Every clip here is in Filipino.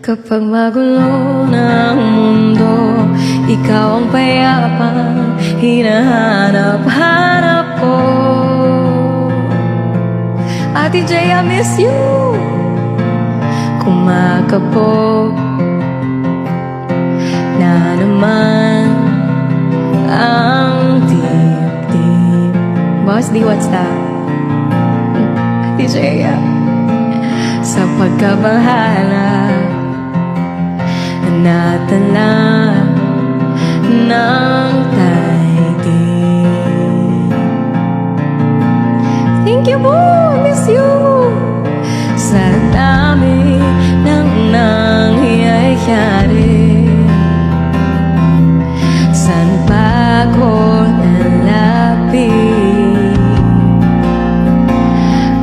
Kapag magulo ng mundo, ikaw ang payapang hinahanap-hanap ko. Ate J, I miss you. Kumakapog na naman ang dibdib. Boss D, what's that? Ate J, sa pagkabahala natala ng daigdig. Thank you po, miss you. Sa dami ng nangyayari, saan pa ko nalapit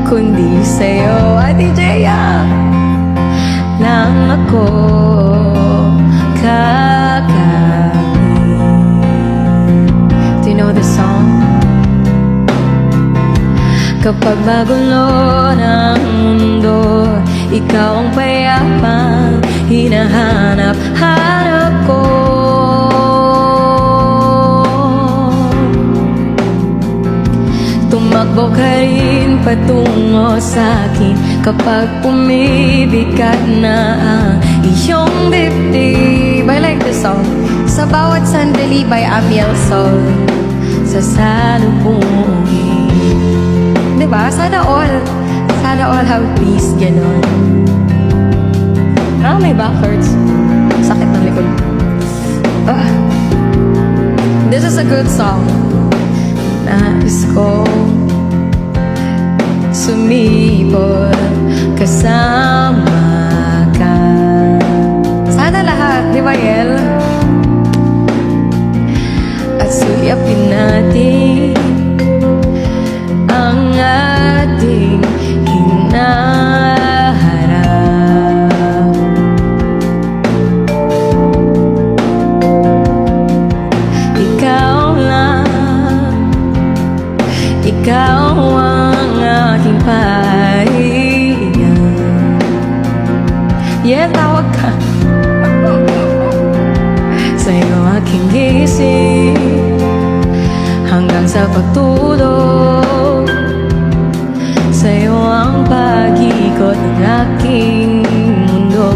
kundi sa'yo, Ate Jaya, lang ako kakapit. Do you know this song? Kapag magulo ng mundo, ikaw ang payapang hinahanap-hanap ko. Tumakbo ka rin patungo sa'kin kapag pumibigat na ang iyong dibdib. I like this song. Sa bawat sandali by Amiel Sol, sasalubungin. Diba? Sana all have peace, gano'n. May back hurts. Sakit ng likod. This is a good song. Nais ko sumibol kasama ka. Sana lahat, di ba, Yel? At suyapin natin ang ating hinaharap. Ikaw lang, ikaw ang aking pahinga. Yeah, tawag ka. Sa'yo aking gising hanggang sa pagtulog. Sa'yo ang pag-ikot ng aking mundo.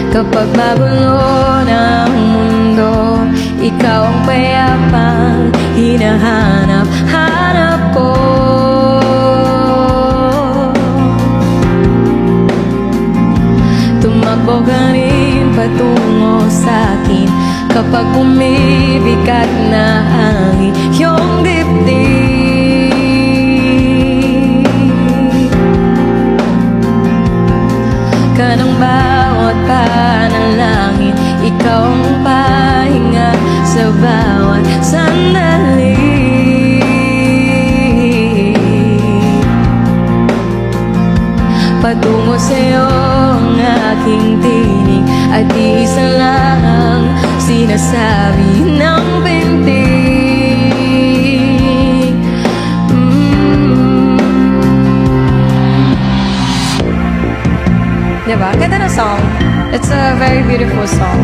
Kapag magulo ng mundo, ikaw ang payapang hinahanap-hanap ko. Tumakbo ka rin patungo sa'kin kapag bumibigat na ang iyong dibdib. Kanang bawat panalangin, ikaw ang pahinga sa bawat sandali. Patungo sa'yo ang aking tinig at isa lang sinasabi ng bintig. Diba? Ganda na song. It's a very beautiful song.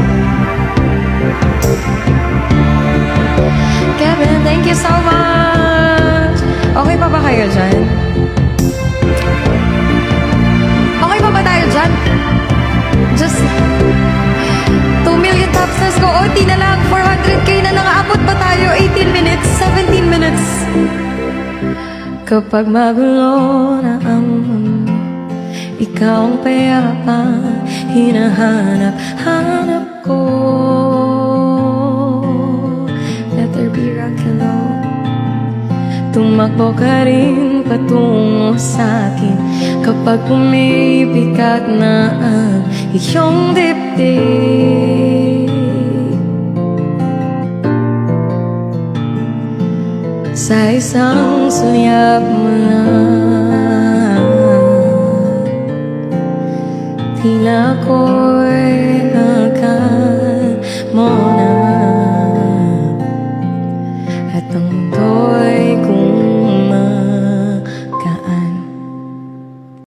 Kevin, thank you so much. Okay pa ba kayo dyan? Okay pa ba tayo dyan? Just 2 million taps. Let's go. OT na lang. 400k na lang. Aabot pa tayo. 18 minutes. 17 minutes. Kapag magulo na ang mundo, ikaw ang payapang hinahanap-hanap ko. Let there be rock and roll. Tumakbo ka rin patungo sa'kin kapag pumibigat na ang iyong dibdib. Sa isang suyap mo lang, tila ako'y